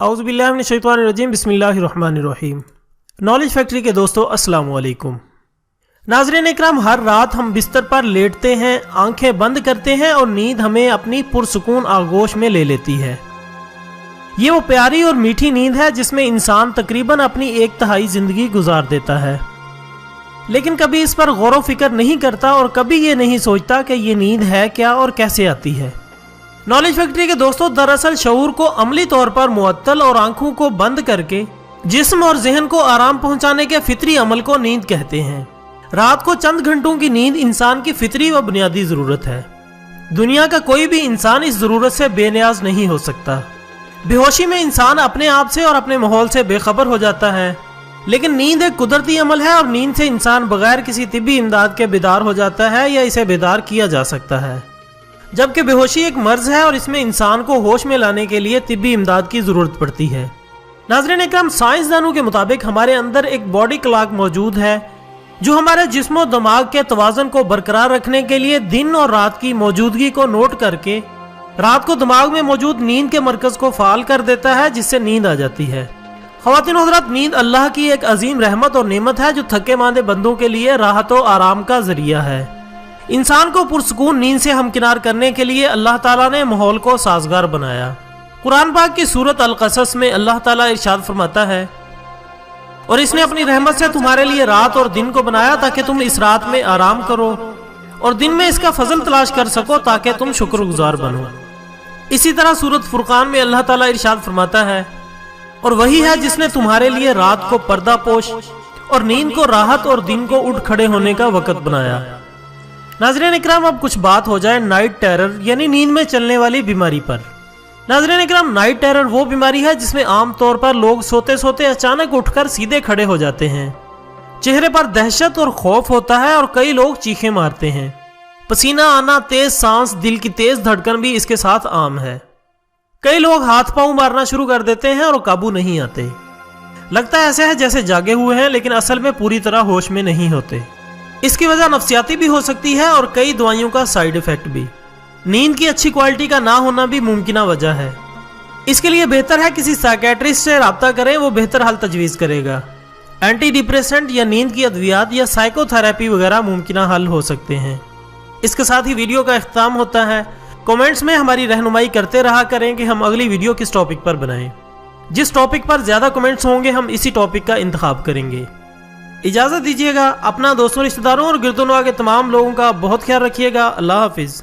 اعوذ باللہ من الشیطان الرجیم، بسم اللہ الرحمن الرحیم۔ نالج فیکٹری کے دوستو السلام علیکم۔ ناظرین اکرام، ہر رات ہم بستر پر لیٹتے ہیں، آنکھیں بند کرتے ہیں اور نیند ہمیں اپنی پرسکون آغوش میں لے لیتی ہے۔ یہ وہ پیاری اور میٹھی نیند ہے جس میں انسان تقریباً اپنی 1/3 زندگی گزار دیتا ہے، لیکن کبھی اس پر غور و فکر نہیں کرتا اور کبھی یہ نہیں سوچتا کہ یہ نیند ہے کیا اور کیسے آتی ہے۔ نالج فیکٹری کے دوستوں، دراصل شعور کو عملی طور پر معطل اور آنکھوں کو بند کر کے جسم اور ذہن کو آرام پہنچانے کے فطری عمل کو نیند کہتے ہیں۔ رات کو چند گھنٹوں کی نیند انسان کی فطری و بنیادی ضرورت ہے۔ دنیا کا کوئی بھی انسان اس ضرورت سے بے نیاز نہیں ہو سکتا۔ بے ہوشی میں انسان اپنے آپ سے اور اپنے ماحول سے بے خبر ہو جاتا ہے، لیکن نیند ایک قدرتی عمل ہے اور نیند سے انسان بغیر کسی طبی امداد کے بیدار ہو جاتا ہے یا اسے بیدار کیا جا سکتا ہے، جبکہ بے ہوشی ایک مرض ہے اور اس میں انسان کو ہوش میں لانے کے لیے طبی امداد کی ضرورت پڑتی ہے۔ ناظرین اکرام، سائنسدانوں کے مطابق ہمارے اندر ایک باڈی کلاک موجود ہے جو ہمارے جسم و دماغ کے توازن کو برقرار رکھنے کے لیے دن اور رات کی موجودگی کو نوٹ کر کے رات کو دماغ میں موجود نیند کے مرکز کو فعال کر دیتا ہے، جس سے نیند آ جاتی ہے۔ خواتین و حضرات، نیند اللہ کی ایک عظیم رحمت اور نعمت ہے جو تھکے ماندے بندوں کے لیے راحت و آرام کا ذریعہ ہے۔ انسان کو پرسکون نیند سے ہمکنار کرنے کے لیے اللہ تعالیٰ نے ماحول کو سازگار بنایا۔ قرآن پاک کی سورت القصص میں اللہ تعالیٰ ارشاد فرماتا ہے، اور اس نے اپنی رحمت سے تمہارے لیے رات اور دن کو بنایا تاکہ تم اس رات میں آرام کرو اور دن میں اس کا فضل تلاش کر سکو تاکہ تم شکر گزار بنو۔ اسی طرح سورت فرقان میں اللہ تعالیٰ ارشاد فرماتا ہے، اور وہی ہے جس نے تمہارے لیے رات کو پردہ پوش اور نیند کو راحت اور دن کو اٹھ کھڑے ہونے کا وقت بنایا۔ ناظرین اکرام، اب کچھ بات ہو جائے نائٹ ٹیرر یعنی نیند میں چلنے والی بیماری پر۔ ناظرین اکرام، نائٹ ٹیرر وہ بیماری ہے جس میں عام طور پر لوگ سوتے سوتے اچانک اٹھ کر سیدھے کھڑے ہو جاتے ہیں، چہرے پر دہشت اور خوف ہوتا ہے اور کئی لوگ چیخیں مارتے ہیں۔ پسینہ آنا، تیز سانس، دل کی تیز دھڑکن بھی اس کے ساتھ عام ہے۔ کئی لوگ ہاتھ پاؤں مارنا شروع کر دیتے ہیں اور قابو نہیں آتے۔ لگتا ہے ایسے ہے جیسے جاگے ہوئے ہیں، لیکن اصل میں پوری طرح ہوش میں نہیں ہوتے۔ اس کی وجہ نفسیاتی بھی ہو سکتی ہے اور کئی دوائیوں کا سائیڈ ایفیکٹ بھی۔ نیند کی اچھی کوالٹی کا نہ ہونا بھی ممکنہ وجہ ہے۔ اس کے لیے بہتر ہے کسی سائیکیٹرسٹ سے رابطہ کریں، وہ بہتر حل تجویز کرے گا۔ اینٹی ڈپریسنٹ یا نیند کی ادویات یا سائیکو تھراپی وغیرہ ممکنہ حل ہو سکتے ہیں۔ اس کے ساتھ ہی ویڈیو کا اختتام ہوتا ہے۔ کومنٹس میں ہماری رہنمائی کرتے رہا کریں کہ ہم اگلی ویڈیو کس ٹاپک پر بنائیں۔ جس ٹاپک پر زیادہ کومنٹس ہوں گے ہم اسی ٹاپک کا انتخاب کریں گے۔ اجازت دیجیے گا، اپنا دوستوں، رشتہ داروں اور گرد و نواح کے تمام لوگوں کا بہت خیال رکھیے گا۔ اللہ حافظ۔